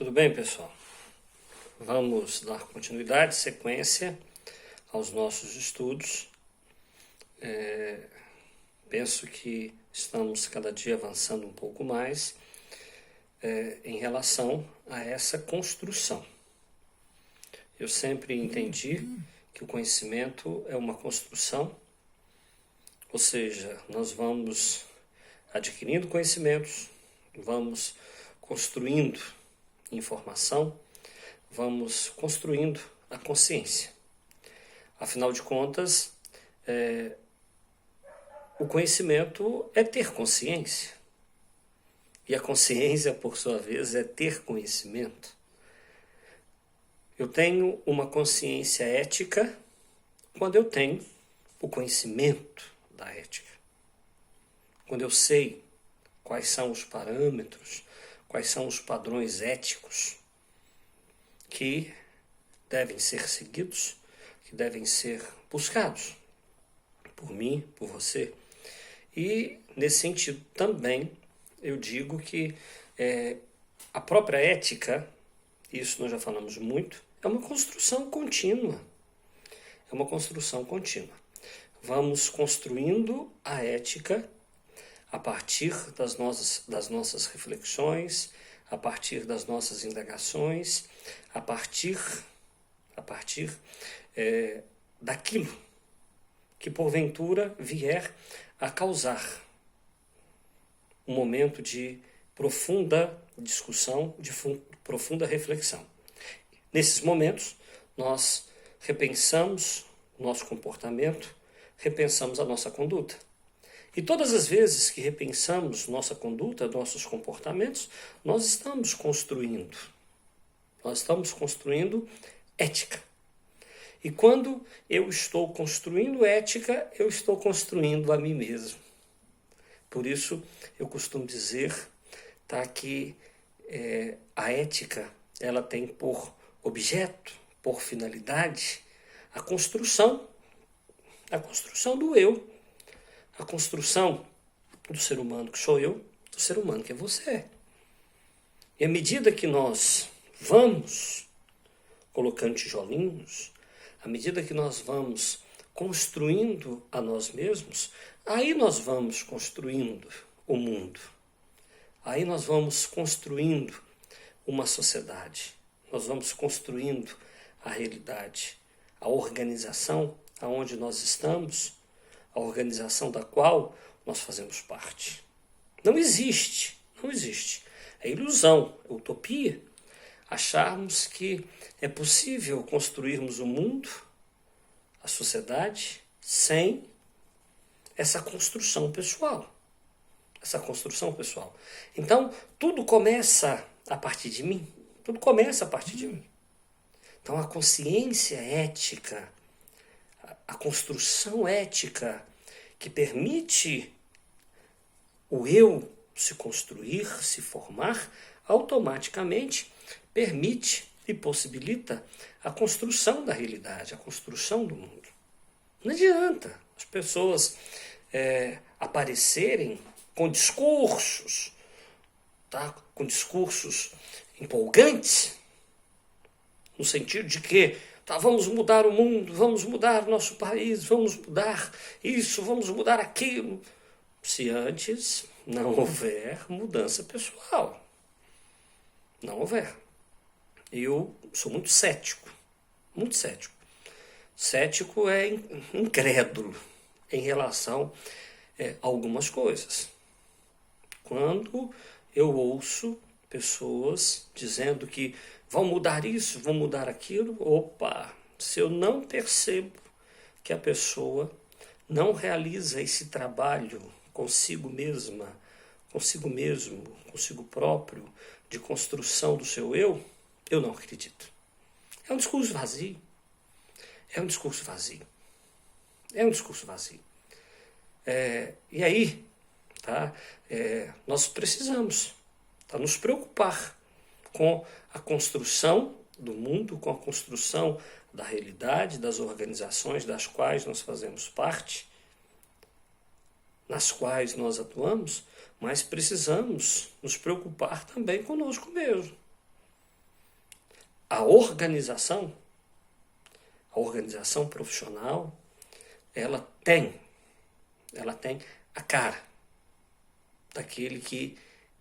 Tudo bem, pessoal? Vamos dar continuidade, sequência aos nossos estudos. Penso que estamos cada dia avançando um pouco mais em relação a essa construção. Eu sempre entendi que o conhecimento é uma construção, ou seja, nós vamos adquirindo conhecimentos, vamos construindo informação, vamos construindo a consciência. Afinal de contas, o conhecimento é ter consciência. E a consciência, por sua vez, é ter conhecimento. Eu tenho uma consciência ética quando eu tenho o conhecimento da ética. Quando eu sei quais são os parâmetros, quais são os padrões éticos que devem ser seguidos, que devem ser buscados por mim, por você. E, nesse sentido, também eu digo que a própria ética, isso nós já falamos muito, é uma construção contínua. É uma construção contínua. Vamos construindo a ética a partir das nossas reflexões, a partir das nossas indagações, a partir daquilo que porventura vier a causar um momento de profunda discussão, de profunda reflexão. Nesses momentos, nós repensamos o nosso comportamento, repensamos a nossa conduta. E todas as vezes que repensamos nossa conduta, nossos comportamentos, nós estamos construindo ética. E quando eu estou construindo ética, eu estou construindo a mim mesmo. Por isso, eu costumo dizer que a ética ela tem por objeto, por finalidade, a construção do eu. A construção do ser humano que sou eu, do ser humano que é você. E à medida que nós vamos colocando tijolinhos, à medida que nós vamos construindo a nós mesmos, aí nós vamos construindo o mundo. Aí nós vamos construindo uma sociedade. Nós vamos construindo a realidade, a organização aonde nós estamos, a organização da qual nós fazemos parte. Não existe. É ilusão, é utopia acharmos que é possível construirmos o mundo, a sociedade, sem essa construção pessoal. Então, tudo começa a partir de mim. Então, a consciência ética, a construção ética que permite o eu se construir, se formar, automaticamente permite e possibilita a construção da realidade, a construção do mundo. Não adianta as pessoas aparecerem com discursos, com discursos empolgantes, no sentido de que vamos mudar o mundo, vamos mudar o nosso país, vamos mudar isso, vamos mudar aquilo, se antes não houver mudança pessoal. Não houver. Eu sou muito cético. Cético é incrédulo em relação a algumas coisas. Quando eu ouço pessoas dizendo que vão mudar isso, vão mudar aquilo, se eu não percebo que a pessoa não realiza esse trabalho consigo mesma, consigo mesmo, consigo próprio, de construção do seu eu não acredito. É um discurso vazio. E aí, nós precisamos nos preocupar com a construção do mundo, com a construção da realidade, das organizações das quais nós fazemos parte, nas quais nós atuamos, mas precisamos nos preocupar também conosco mesmo. a organização profissional, ela tem a cara daquele que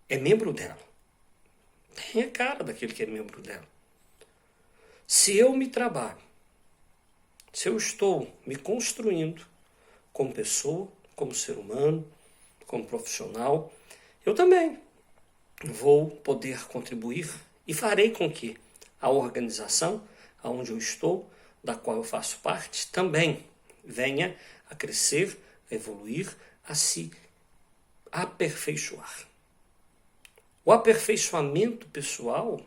é membro dela. Tem a cara daquele que é membro dela. Se eu me trabalho, se eu estou me construindo como pessoa, como ser humano, como profissional, eu também vou poder contribuir e farei com que a organização aonde eu estou, da qual eu faço parte, também venha a crescer, a evoluir, a se aperfeiçoar. O aperfeiçoamento pessoal,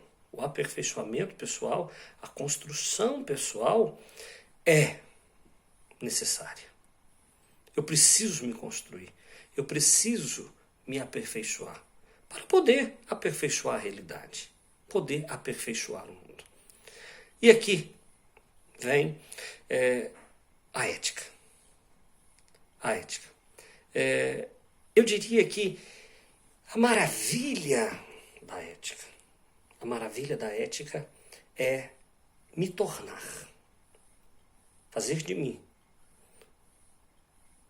a construção pessoal é necessária. Eu preciso me construir, eu preciso me aperfeiçoar para poder aperfeiçoar a realidade, poder aperfeiçoar o mundo. E aqui vem a ética. A ética. Eu diria que a maravilha da ética é me tornar, fazer de mim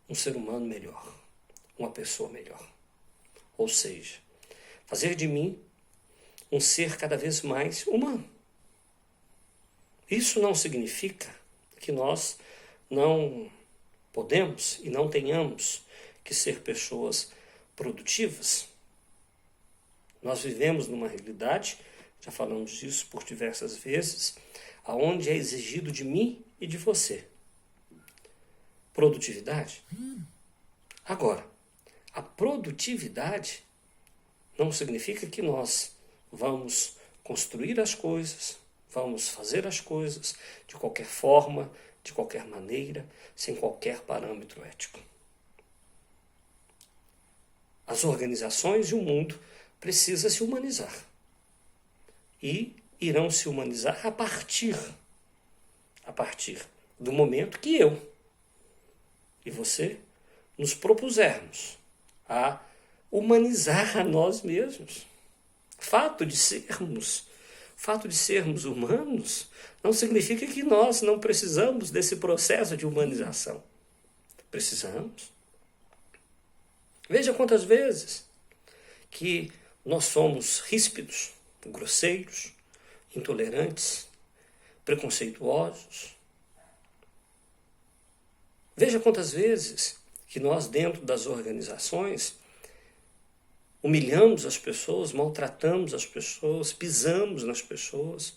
um ser humano melhor, uma pessoa melhor. Ou seja, fazer de mim um ser cada vez mais humano. Isso não significa que nós não podemos e não tenhamos que ser pessoas produtivas. Nós vivemos numa realidade, já falamos disso por diversas vezes, aonde é exigido de mim e de você produtividade. Agora, a produtividade não significa que nós vamos construir as coisas, vamos fazer as coisas de qualquer forma, de qualquer maneira, sem qualquer parâmetro ético. As organizações e o mundo precisam se humanizar. E irão se humanizar a partir do momento que eu e você nos propusermos a humanizar a nós mesmos. Fato de sermos humanos não significa que nós não precisamos desse processo de humanização. Precisamos. Veja quantas vezes que nós somos ríspidos, grosseiros, intolerantes, preconceituosos. Veja quantas vezes que nós, dentro das organizações, humilhamos as pessoas, maltratamos as pessoas, pisamos nas pessoas,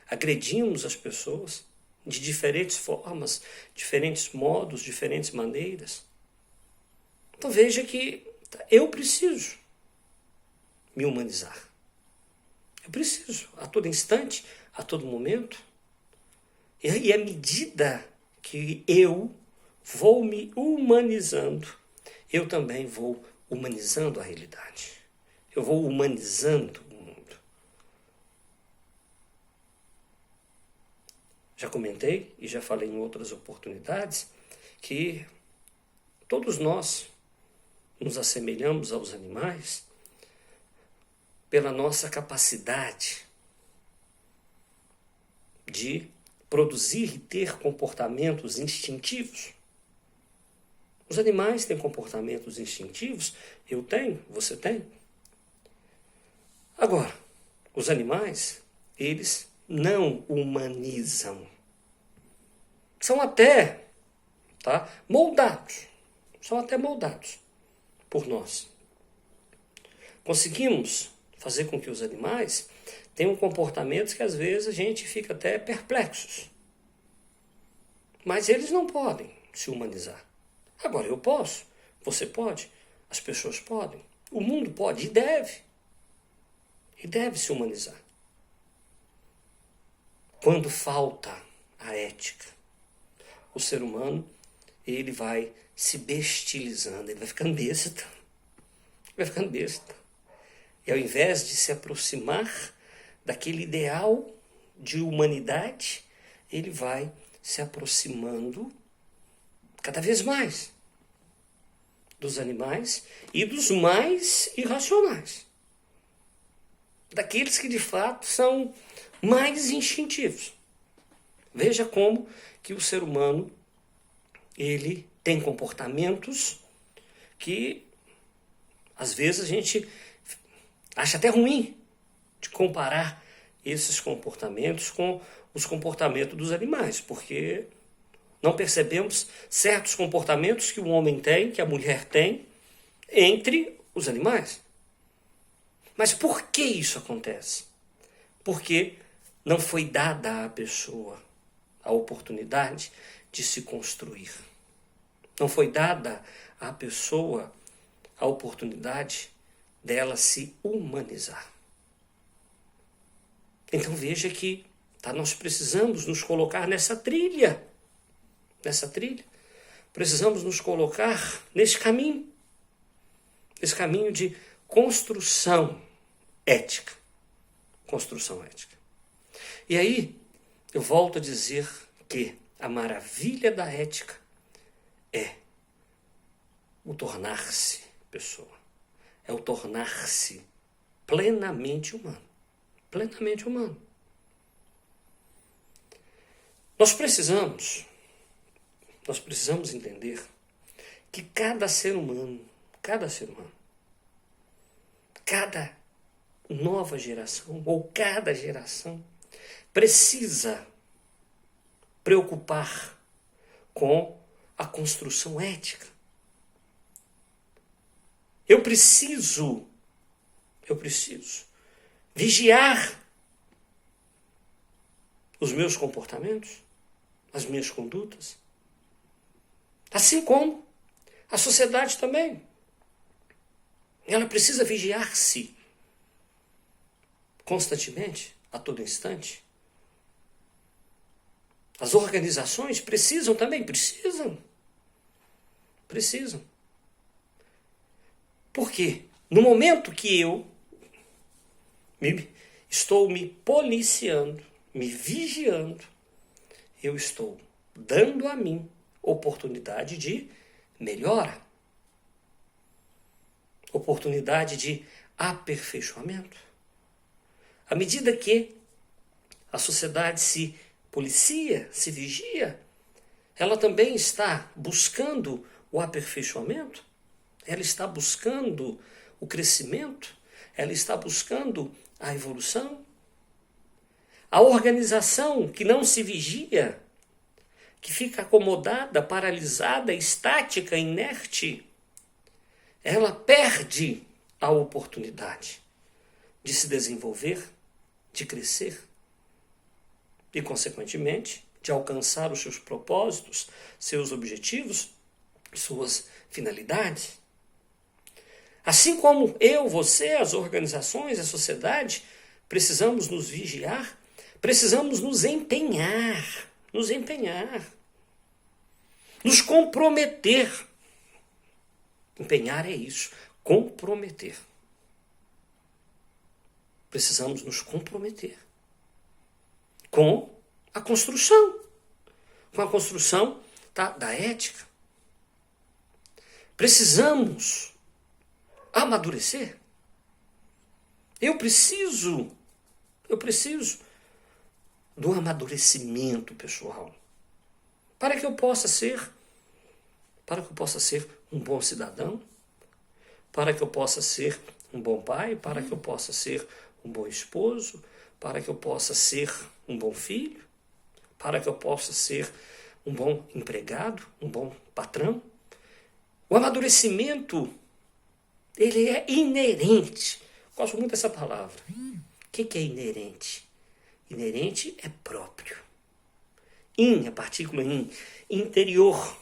agredimos as pessoas de diferentes formas, diferentes modos, diferentes maneiras. Então veja que eu preciso me humanizar. Eu preciso, a todo instante, a todo momento. E à medida que eu vou me humanizando, eu também vou humanizando a realidade. Eu vou humanizando o mundo. Já comentei e já falei em outras oportunidades que todos nós nos assemelhamos aos animais pela nossa capacidade de produzir e ter comportamentos instintivos. Os animais têm comportamentos instintivos, eu tenho, você tem. Agora, os animais, eles não humanizam. São até moldados. São até moldados por nós. Conseguimos fazer com que os animais tenham comportamentos que às vezes a gente fica até perplexos. Mas eles não podem se humanizar. Agora eu posso, você pode, as pessoas podem, o mundo pode e deve. E deve se humanizar. Quando falta a ética, o ser humano, ele vai se bestilizando, ele vai ficando besta. Vai ficando besta. E ao invés de se aproximar daquele ideal de humanidade, ele vai se aproximando cada vez mais dos animais e dos mais irracionais. daqueles que de fato são mais instintivos. Veja como que o ser humano ele tem comportamentos que às vezes a gente acha até ruim de comparar esses comportamentos com os comportamentos dos animais, porque não percebemos certos comportamentos que o homem tem, que a mulher tem, entre os animais. Mas por que isso acontece? Porque não foi dada à pessoa a oportunidade de se construir. Não foi dada à pessoa a oportunidade dela se humanizar. Então veja que nós precisamos nos colocar nessa trilha. Precisamos nos colocar nesse caminho de construção ética. E aí, eu volto a dizer que a maravilha da ética é o tornar-se pessoa. É o tornar-se plenamente humano. Plenamente humano. Nós precisamos entender que cada ser humano, cada nova geração ou cada geração precisa preocupar com a construção ética. Eu preciso vigiar os meus comportamentos, as minhas condutas, assim como a sociedade também. Ela precisa vigiar-se constantemente, a todo instante. As organizações precisam. Por quê? No momento que eu estou me policiando, me vigiando, eu estou dando a mim oportunidade de melhora, oportunidade de aperfeiçoamento. À medida que a sociedade se policia, se vigia, ela também está buscando o aperfeiçoamento, ela está buscando o crescimento, ela está buscando a evolução. A organização que não se vigia, que fica acomodada, paralisada, estática, inerte, ela perde a oportunidade de se desenvolver, de crescer e, consequentemente, de alcançar os seus propósitos, seus objetivos, suas finalidades. Assim como eu, você, as organizações, a sociedade, precisamos nos vigiar, precisamos nos empenhar, nos comprometer. Empenhar é isso, comprometer. Precisamos nos comprometer com a construção, da ética. Precisamos amadurecer. Eu preciso do amadurecimento pessoal para que eu possa ser um bom cidadão, para que eu possa ser um bom pai, para que eu possa ser um bom esposo, para que eu possa ser um bom filho, para que eu possa ser um bom empregado, um bom patrão. O amadurecimento, ele é inerente. Gosto muito dessa palavra. O que é inerente? Inerente é próprio. A partícula interior.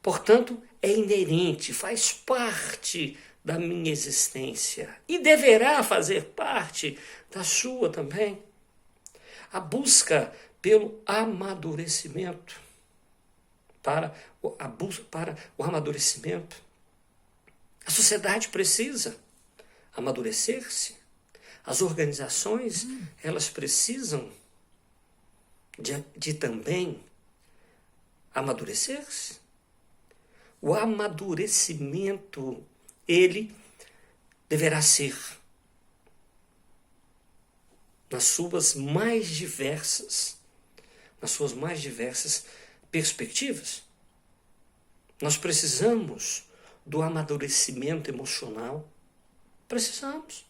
Portanto, é inerente, faz parte da minha existência e deverá fazer parte da sua também. A busca pelo amadurecimento, para o amadurecimento. A sociedade precisa amadurecer-se. As organizações, elas precisam de também amadurecer-se. O amadurecimento, ele deverá ser nas suas mais diversas perspectivas. Nós precisamos do amadurecimento emocional. Precisamos.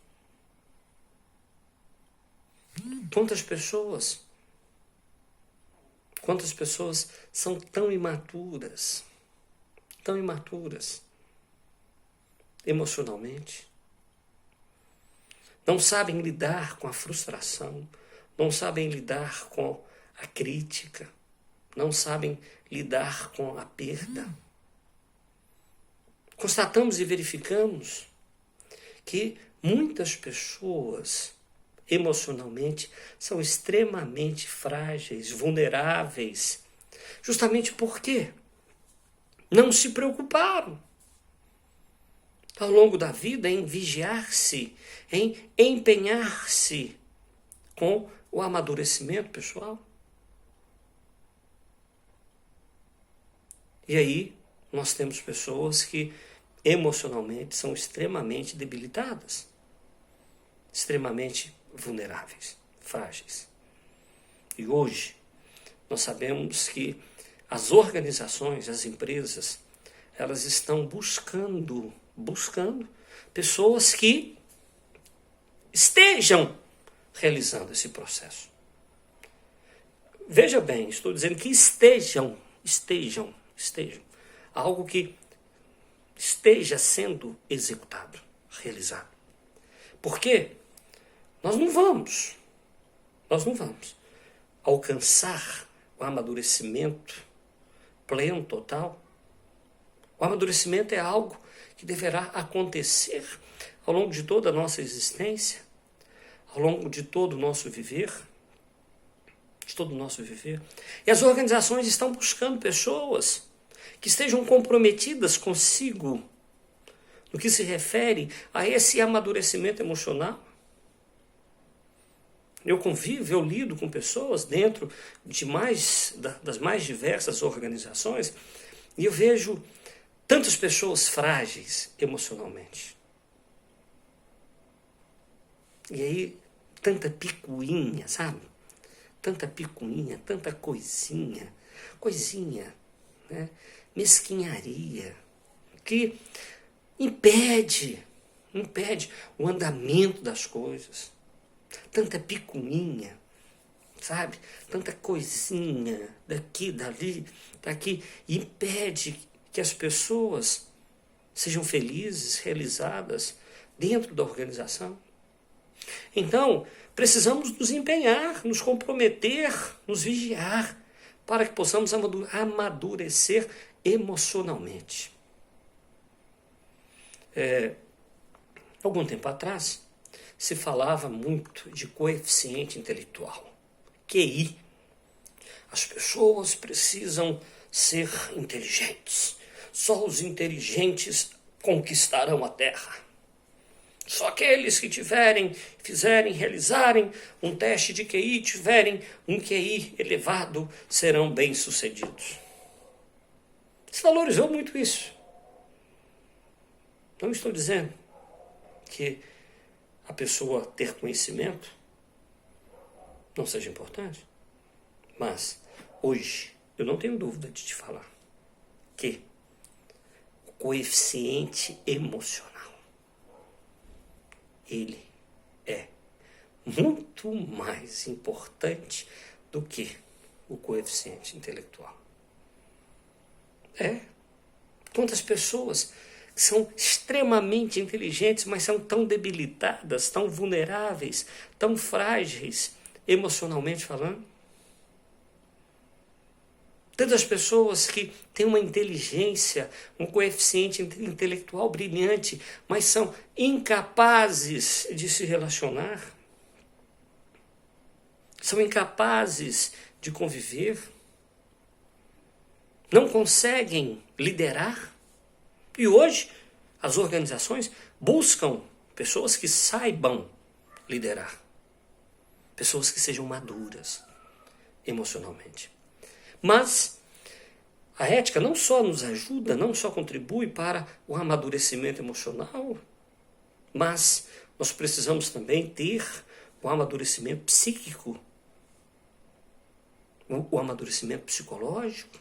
Quantas pessoas são tão imaturas emocionalmente, não sabem lidar com a frustração, não sabem lidar com a crítica, não sabem lidar com a perda. Constatamos e verificamos que muitas pessoas emocionalmente são extremamente frágeis, vulneráveis, justamente porque não se preocuparam ao longo da vida em vigiar-se, em empenhar-se com o amadurecimento pessoal. E aí nós temos pessoas que emocionalmente são extremamente debilitadas, extremamente vulneráveis, frágeis. E hoje nós sabemos que as organizações, as empresas, elas estão buscando pessoas que estejam realizando esse processo. Veja bem, estou dizendo que estejam. Algo que esteja sendo executado, realizado. Porque nós não vamos alcançar o amadurecimento pleno, total. O amadurecimento é algo que deverá acontecer ao longo de toda a nossa existência, ao longo de todo o nosso viver. E as organizações estão buscando pessoas que estejam comprometidas consigo no que se refere a esse amadurecimento emocional. Eu convivo, eu lido com pessoas dentro das mais diversas organizações e eu vejo tantas pessoas frágeis emocionalmente. E aí, tanta picuinha, sabe? Tanta picuinha, tanta coisinha, né? Mesquinharia, que impede o andamento das coisas. Tanta picuinha, sabe? Tanta coisinha daqui, dali, daqui, impede que as pessoas sejam felizes, realizadas dentro da organização. Então, precisamos nos empenhar, nos comprometer, nos vigiar, para que possamos amadurecer emocionalmente. Algum tempo atrás, se falava muito de coeficiente intelectual, QI. As pessoas precisam ser inteligentes. Só os inteligentes conquistarão a Terra. Só aqueles que realizarem um teste de QI, tiverem um QI elevado, serão bem-sucedidos. Se valorizou muito isso. Não estou dizendo que a pessoa ter conhecimento não seja importante, mas hoje eu não tenho dúvida de te falar que o coeficiente emocional, ele é muito mais importante do que o coeficiente intelectual. Quantas pessoas que são extremamente inteligentes, mas são tão debilitadas, tão vulneráveis, tão frágeis, emocionalmente falando? Tantas pessoas que têm uma inteligência, um coeficiente intelectual brilhante, mas são incapazes de se relacionar, são incapazes de conviver, não conseguem liderar. E hoje as organizações buscam pessoas que saibam liderar, pessoas que sejam maduras emocionalmente. Mas a ética não só nos ajuda, não só contribui para o amadurecimento emocional, mas nós precisamos também ter o amadurecimento psíquico, o amadurecimento psicológico.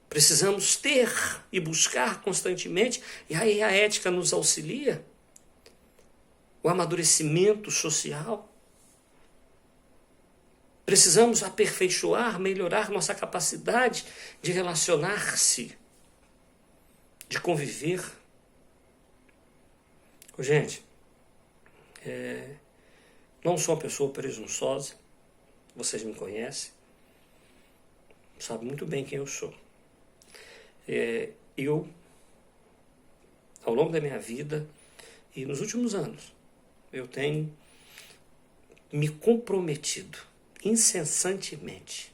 Precisamos ter e buscar constantemente, e aí a ética nos auxilia, o amadurecimento social. Precisamos aperfeiçoar, melhorar nossa capacidade de relacionar-se, de conviver. Gente, não sou uma pessoa presunçosa, vocês me conhecem, sabem muito bem quem eu sou. Eu, ao longo da minha vida e nos últimos anos, eu tenho me comprometido incessantemente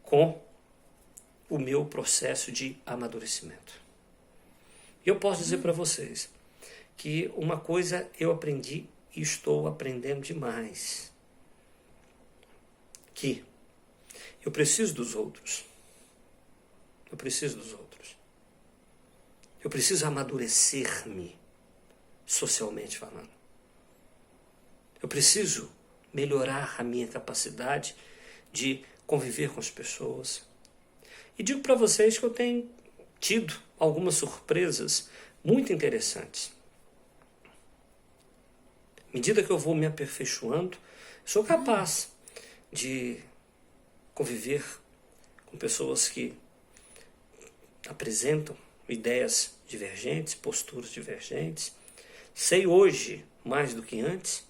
com o meu processo de amadurecimento. E eu posso dizer para vocês que uma coisa eu aprendi e estou aprendendo demais, que eu preciso dos outros. Eu preciso dos outros. Eu preciso amadurecer-me, socialmente falando. Eu preciso melhorar a minha capacidade de conviver com as pessoas. E digo para vocês que eu tenho tido algumas surpresas muito interessantes. À medida que eu vou me aperfeiçoando, sou capaz de conviver com pessoas que apresentam ideias divergentes, posturas divergentes. Sei hoje, mais do que antes,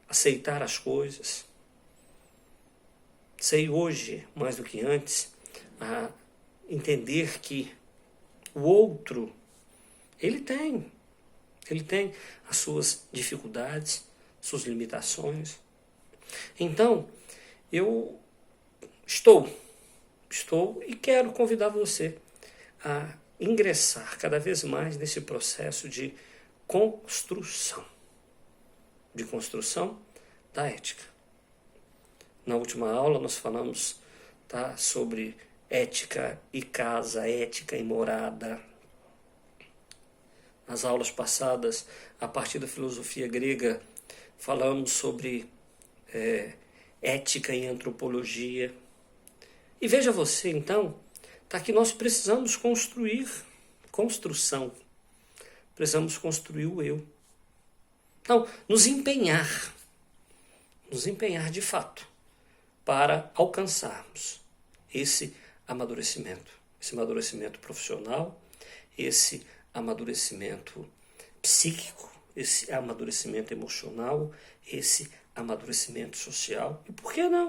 aceitar as coisas. Sei hoje, mais do que antes, entender que o outro, ele tem as suas dificuldades, suas limitações. Então, eu estou e quero convidar você a ingressar cada vez mais nesse processo de construção da ética. Na última aula nós falamos sobre ética e casa, ética e morada. Nas aulas passadas, a partir da filosofia grega, falamos sobre ética e antropologia. E veja você, então, que nós precisamos construção. Precisamos construir o eu. Então, nos empenhar de fato, para alcançarmos esse amadurecimento profissional, esse amadurecimento psíquico, esse amadurecimento emocional, esse amadurecimento social. E por que não?